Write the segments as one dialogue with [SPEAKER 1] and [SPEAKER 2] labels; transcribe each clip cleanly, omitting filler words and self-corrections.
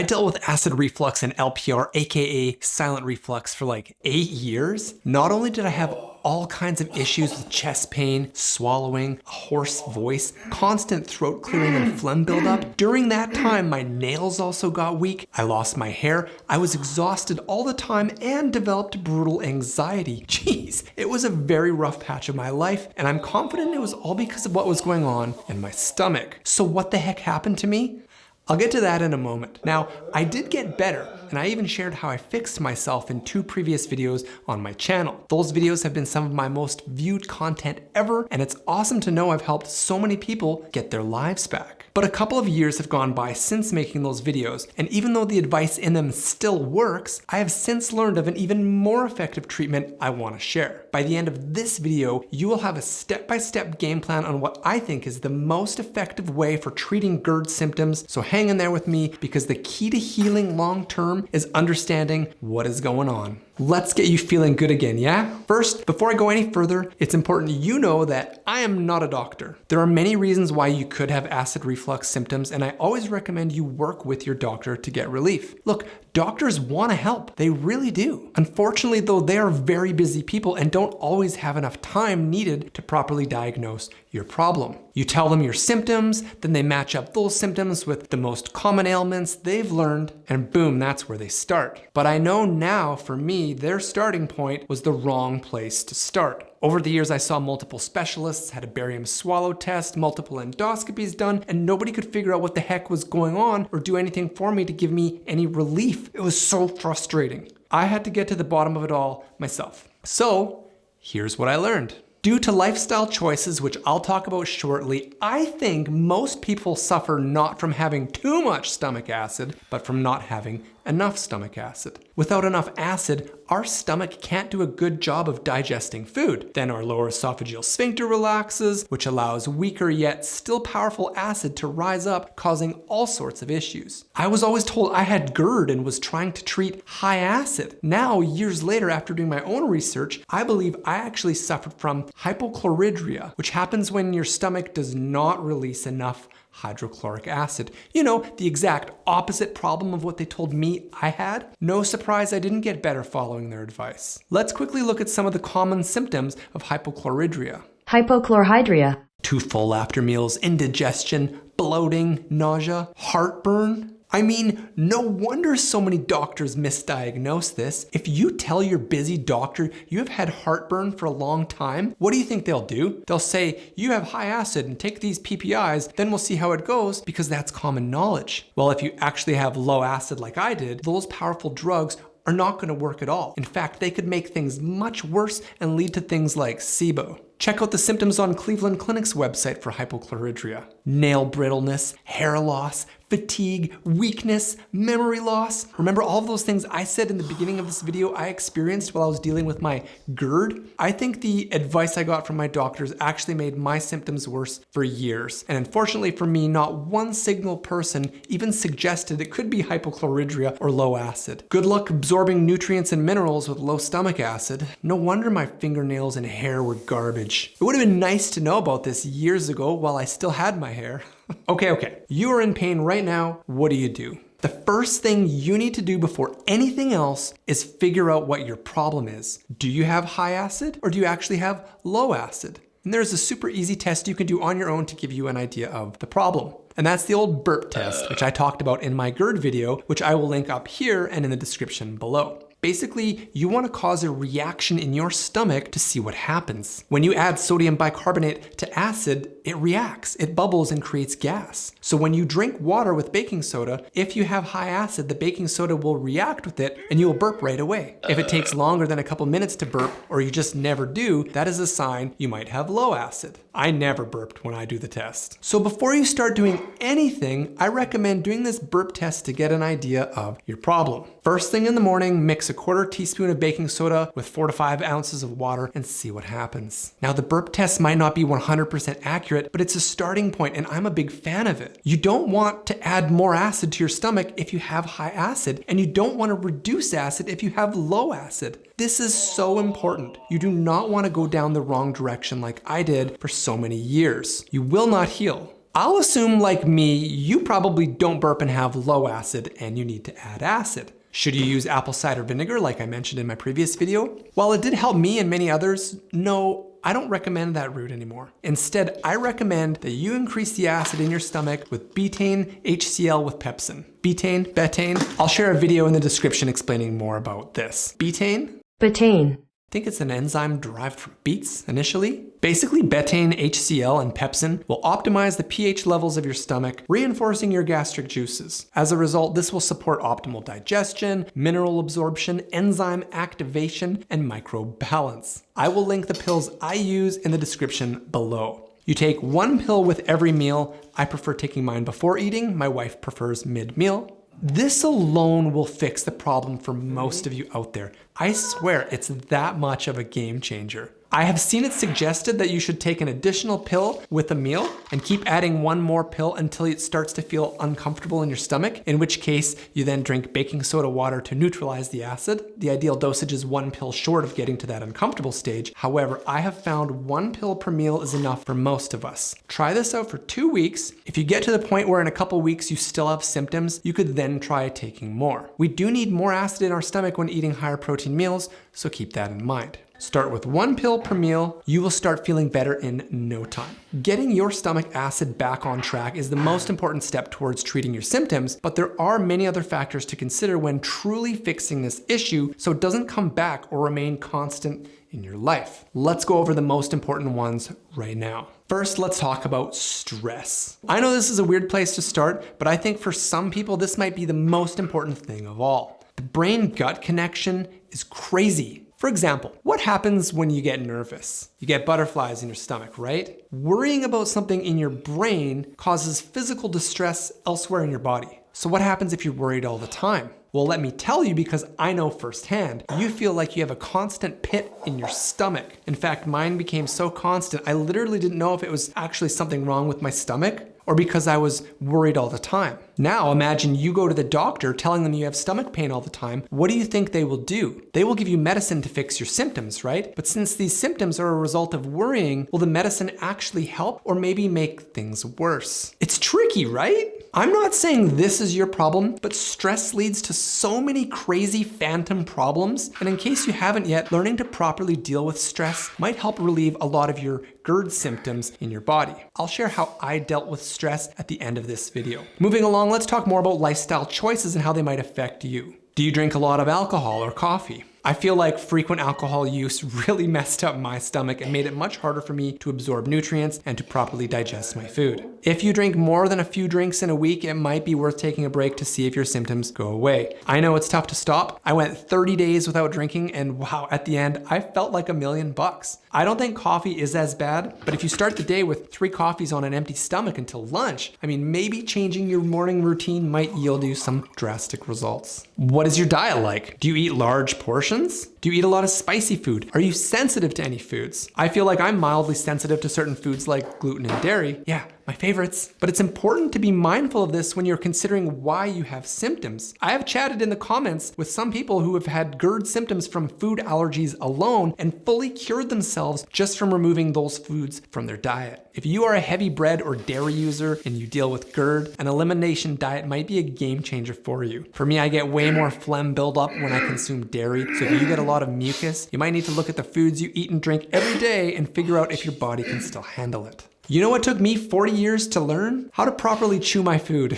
[SPEAKER 1] I dealt with acid reflux and LPR, aka silent reflux, for like 8 years. Not only did I have all kinds of issues with chest pain, swallowing, a hoarse voice, constant throat clearing and phlegm buildup. During that time, my nails also got weak. I lost my hair. I was exhausted all the time and developed brutal anxiety. Jeez, it was a very rough patch of my life, and I'm confident it was all because of what was going on in my stomach. So what the heck happened to me? I'll get to that in a moment. Now, I did get better, and I even shared how I fixed myself in 2 previous videos on my channel. Those videos have been some of my most viewed content ever, and it's awesome to know I've helped so many people get their lives back. But a couple of years have gone by since making those videos, and even though the advice in them still works, I have since learned of an even more effective treatment I want to share. By the end of this video, you will have a step-by-step game plan on what I think is the most effective way for treating GERD symptoms, so hang in there with me because the key to healing long-term is understanding what is going on. Let's get you feeling good again, yeah? First, before I go any further, it's important you know that I am not a doctor. There are many reasons why you could have acid reflux symptoms, and I always recommend you work with your doctor to get relief. Look, doctors want to help. They really do. Unfortunately, though, they are very busy people and don't always have enough time needed to properly diagnose your problem. You tell them your symptoms, then they match up those symptoms with the most common ailments they've learned, and boom, that's where they start. But I know now, for me, their starting point was the wrong place to start. Over the years, I saw multiple specialists, had a barium swallow test, multiple endoscopies done, and nobody could figure out what the heck was going on or do anything for me to give me any relief. It was so frustrating. I had to get to the bottom of it all myself. So, here's what I learned. Due to lifestyle choices, which I'll talk about shortly, I think most people suffer not from having too much stomach acid, but from not having enough stomach acid. Without enough acid, our stomach can't do a good job of digesting food. Then our lower esophageal sphincter relaxes, which allows weaker yet still powerful acid to rise up, causing all sorts of issues. I was always told I had GERD and was trying to treat high acid. Now, years later, after doing my own research, I believe I actually suffered from hypochlorhydria, which happens when your stomach does not release enough hydrochloric acid. You know, the exact opposite problem of what they told me I had. No surprise I didn't get better following their advice. Let's quickly look at some of the common symptoms of hypochlorhydria.
[SPEAKER 2] Hypochlorhydria.
[SPEAKER 1] Too full after meals, indigestion, bloating, nausea, heartburn. I mean, no wonder so many doctors misdiagnose this. If you tell your busy doctor you have had heartburn for a long time, what do you think they'll do? They'll say, you have high acid and take these PPIs, then we'll see how it goes, because that's common knowledge. Well, if you actually have low acid like I did, those powerful drugs are not going to work at all. In fact, they could make things much worse and lead to things like SIBO. Check out the symptoms on Cleveland Clinic's website for hypochlorhydria. Nail brittleness, hair loss, fatigue, weakness, memory loss. Remember all of those things I said in the beginning of this video I experienced while I was dealing with my GERD? I think the advice I got from my doctors actually made my symptoms worse for years. And unfortunately for me, not one single person even suggested it could be hypochlorhydria or low acid. Good luck absorbing nutrients and minerals with low stomach acid. No wonder my fingernails and hair were garbage. It would have been nice to know about this years ago while I still had my hair. Okay. You are in pain right now. What do you do? The first thing you need to do before anything else is figure out what your problem is. Do you have high acid or do you actually have low acid? And there's a super easy test you can do on your own to give you an idea of the problem. And that's the old burp test, which I talked about in my GERD video, which I will link up here and in the description below. Basically, you want to cause a reaction in your stomach to see what happens. When you add sodium bicarbonate to acid, it reacts, it bubbles and creates gas. So when you drink water with baking soda, if you have high acid, the baking soda will react with it and you will burp right away. If it takes longer than a couple minutes to burp, or you just never do, that is a sign you might have low acid. I never burped when I do the test. So before you start doing anything, I recommend doing this burp test to get an idea of your problem. First thing in the morning, mix a 1/4 teaspoon of baking soda with 4 to 5 ounces of water and see what happens. Now the burp test might not be 100% accurate, but it's a starting point and I'm a big fan of it. You don't want to add more acid to your stomach if you have high acid, and you don't want to reduce acid if you have low acid. This is so important. You do not want to go down the wrong direction like I did for so many years. You will not heal. I'll assume, like me, you probably don't burp and have low acid and you need to add acid. Should you use apple cider vinegar like I mentioned in my previous video? While it did help me and many others, no, I don't recommend that route anymore. Instead, I recommend that you increase the acid in your stomach with betaine HCl with pepsin. BETAINE. I'll share a video in the description explaining more about this. BETAINE?
[SPEAKER 2] BETAINE.
[SPEAKER 1] I think it's an enzyme derived from beets initially. Basically, betaine, HCl, and pepsin will optimize the pH levels of your stomach, reinforcing your gastric juices. As a result, this will support optimal digestion, mineral absorption, enzyme activation, and microbe balance. I will link the pills I use in the description below. You take 1 pill with every meal. I prefer taking mine before eating. My wife prefers mid-meal. This alone will fix the problem for most of you out there. I swear it's that much of a game changer. I have seen it suggested that you should take an additional pill with a meal and keep adding 1 more pill until it starts to feel uncomfortable in your stomach, in which case you then drink baking soda water to neutralize the acid. The ideal dosage is 1 pill short of getting to that uncomfortable stage. However, I have found 1 pill per meal is enough for most of us. Try this out for 2 weeks. If you get to the point where in a couple weeks you still have symptoms, you could then try taking more. We do need more acid in our stomach when eating higher protein meals, so keep that in mind. Start with 1 pill per meal. You will start feeling better in no time. Getting your stomach acid back on track is the most important step towards treating your symptoms, but there are many other factors to consider when truly fixing this issue so it doesn't come back or remain constant in your life. Let's go over the most important ones right now. First, let's talk about stress. I know this is a weird place to start, but I think for some people this might be the most important thing of all. The brain-gut connection is crazy. For example, what happens when you get nervous? You get butterflies in your stomach, right? Worrying about something in your brain causes physical distress elsewhere in your body. So what happens if you're worried all the time? Well, let me tell you, because I know firsthand, you feel like you have a constant pit in your stomach. In fact, mine became so constant, I literally didn't know if it was actually something wrong with my stomach or because I was worried all the time. Now imagine you go to the doctor telling them you have stomach pain all the time. What do you think they will do? They will give you medicine to fix your symptoms, right? But since these symptoms are a result of worrying, will the medicine actually help or maybe make things worse? It's tricky, right? I'm not saying this is your problem, but stress leads to so many crazy phantom problems. And in case you haven't yet, learning to properly deal with stress might help relieve a lot of your GERD symptoms in your body. I'll share how I dealt with stress at the end of this video. Moving along, let's talk more about lifestyle choices and how they might affect you. Do you drink a lot of alcohol or coffee? I feel like frequent alcohol use really messed up my stomach and made it much harder for me to absorb nutrients and to properly digest my food. If you drink more than a few drinks in a week, it might be worth taking a break to see if your symptoms go away. I know it's tough to stop. I went 30 days without drinking and wow, at the end, I felt like $1,000,000. I don't think coffee is as bad, but if you start the day with 3 coffees on an empty stomach until lunch, I mean, maybe changing your morning routine might yield you some drastic results. What is your diet like? Do you eat large portions? Do you eat a lot of spicy food? Are you sensitive to any foods? I feel like I'm mildly sensitive to certain foods like gluten and dairy. Yeah, my favorites. But it's important to be mindful of this when you're considering why you have symptoms. I have chatted in the comments with some people who have had GERD symptoms from food allergies alone and fully cured themselves just from removing those foods from their diet. If you are a heavy bread or dairy user and you deal with GERD, an elimination diet might be a game changer for you. For me, I get way more phlegm buildup when I consume dairy, so if you get a lot of mucus, you might need to look at the foods you eat and drink every day and figure out if your body can still handle it. You know what took me 40 years to learn? How to properly chew my food.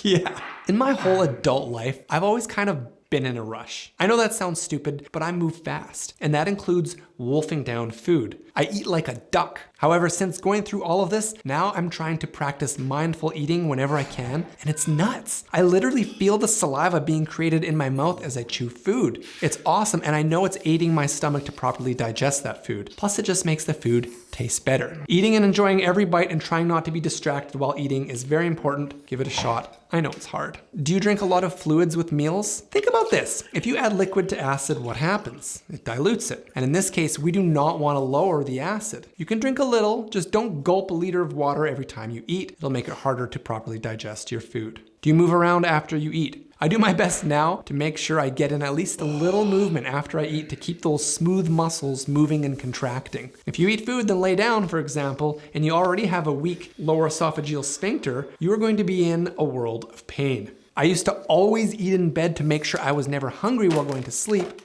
[SPEAKER 1] Yeah. In my whole adult life, I've always kind of been in a rush. I know that sounds stupid, but I move fast, and that includes wolfing down food. I eat like a duck. However, since going through all of this, now I'm trying to practice mindful eating whenever I can, and it's nuts. I literally feel the saliva being created in my mouth as I chew food. It's awesome, and I know it's aiding my stomach to properly digest that food. Plus, it just makes the food taste better. Eating and enjoying every bite and trying not to be distracted while eating is very important. Give it a shot. I know it's hard. Do you drink a lot of fluids with meals? Think about this. If you add liquid to acid, what happens? It dilutes it. And in this case, case, we do not want to lower the acid. You can drink a little, just don't gulp a liter of water every time you eat. It'll make it harder to properly digest your food. Do you move around after you eat? I do my best now to make sure I get in at least a little movement after I eat to keep those smooth muscles moving and contracting. If you eat food then lay down, for example, and you already have a weak lower esophageal sphincter, you are going to be in a world of pain. I used to always eat in bed to make sure I was never hungry while going to sleep.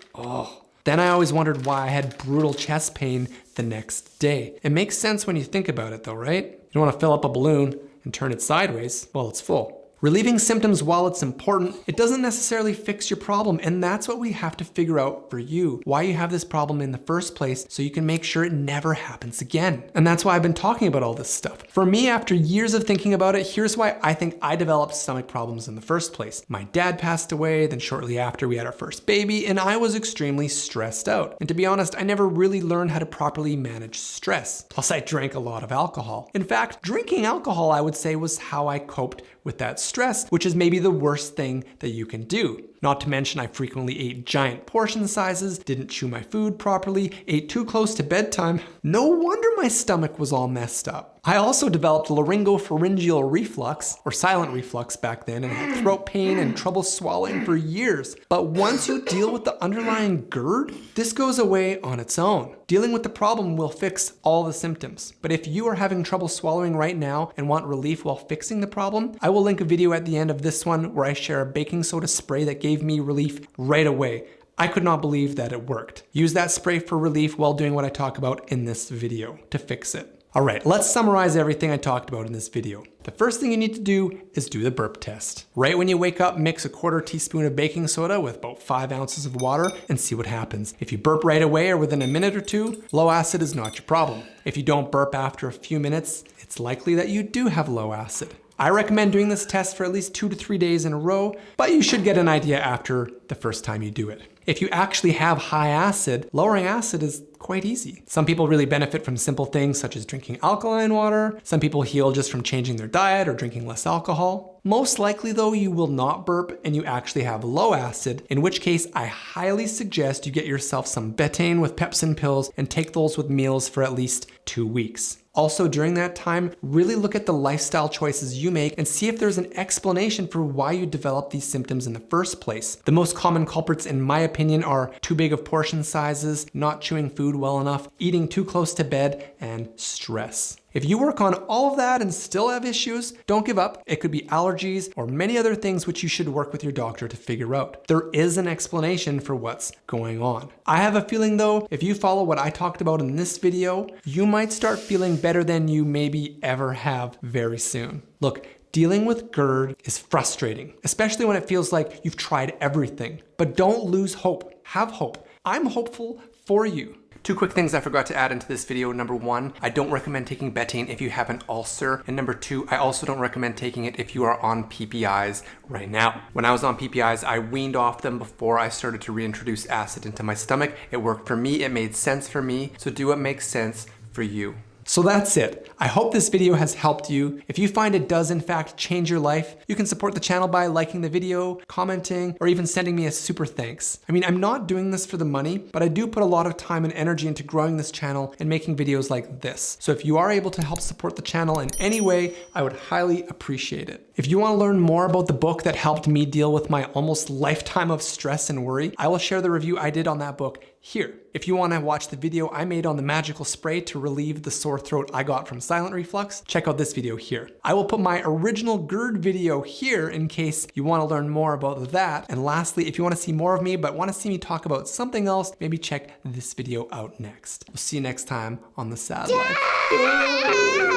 [SPEAKER 1] Then I always wondered why I had brutal chest pain the next day. It makes sense when you think about it though, right? You don't want to fill up a balloon and turn it sideways while it's full. Relieving symptoms while it's important, it doesn't necessarily fix your problem, and that's what we have to figure out for you, why you have this problem in the first place so you can make sure it never happens again. And that's why I've been talking about all this stuff. For me, after years of thinking about it, here's why I think I developed stomach problems in the first place. My dad passed away, then shortly after we had our first baby, and I was extremely stressed out. And to be honest, I never really learned how to properly manage stress. Plus, I drank a lot of alcohol. In fact, drinking alcohol, I would say, was how I coped with that stress, which is maybe the worst thing that you can do. Not to mention I frequently ate giant portion sizes, didn't chew my food properly, ate too close to bedtime. No wonder my stomach was all messed up. I also developed laryngopharyngeal reflux, or silent reflux back then, and had throat pain and trouble swallowing for years. But once you deal with the underlying GERD, this goes away on its own. Dealing with the problem will fix all the symptoms. But if you are having trouble swallowing right now and want relief while fixing the problem, I will link a video at the end of this one where I share a baking soda spray that gave me relief right away. I could not believe that it worked. Use that spray for relief while doing what I talk about in this video to fix it. All right, let's summarize everything I talked about in this video. The first thing you need to do is do the burp test. Right when you wake up, mix a 1/4 teaspoon of baking soda with about 5 ounces of water and see what happens. If you burp right away or within a minute or two, low acid is not your problem. If you don't burp after a few minutes, it's likely that you do have low acid. I recommend doing this test for at least 2 to 3 days in a row, but you should get an idea after the first time you do it. If you actually have high acid, lowering acid is quite easy. Some people really benefit from simple things such as drinking alkaline water. Some people heal just from changing their diet or drinking less alcohol. Most likely though, you will not burp and you actually have low acid, in which case I highly suggest you get yourself some BETAINE with pepsin pills and take those with meals for at least 2 weeks. Also, during that time, really look at the lifestyle choices you make and see if there's an explanation for why you developed these symptoms in the first place. The most common culprits, in my opinion, are too big of portion sizes, not chewing food well enough, eating too close to bed, and stress. If you work on all of that and still have issues, don't give up. It could be allergies or many other things which you should work with your doctor to figure out. There is an explanation for what's going on. I have a feeling though, if you follow what I talked about in this video, you might start feeling better than you maybe ever have very soon. Look, dealing with GERD is frustrating, especially when it feels like you've tried everything. But don't lose hope. Have hope. I'm hopeful for you. 2 quick things I forgot to add into this video. Number 1, I don't recommend taking BETAINE if you have an ulcer. And number 2, I also don't recommend taking it if you are on PPIs right now. When I was on PPIs, I weaned off them before I started to reintroduce acid into my stomach. It worked for me, it made sense for me, so do what makes sense for you. So that's it. I hope this video has helped you. If you find it does in fact change your life, you can support the channel by liking the video, commenting, or even sending me a super thanks. I mean, I'm not doing this for the money, but I do put a lot of time and energy into growing this channel and making videos like this. So if you are able to help support the channel in any way, I would highly appreciate it. If you want to learn more about the book that helped me deal with my almost lifetime of stress and worry, I will share the review I did on that book here. If you want to watch the video I made on the magical spray to relieve the sore throat I got from silent reflux, check out this video here. I will put my original GERD video here in case you want to learn more about that. And lastly, if you want to see more of me but want to see me talk about something else, maybe check this video out next. We'll see you next time on The Sad Life.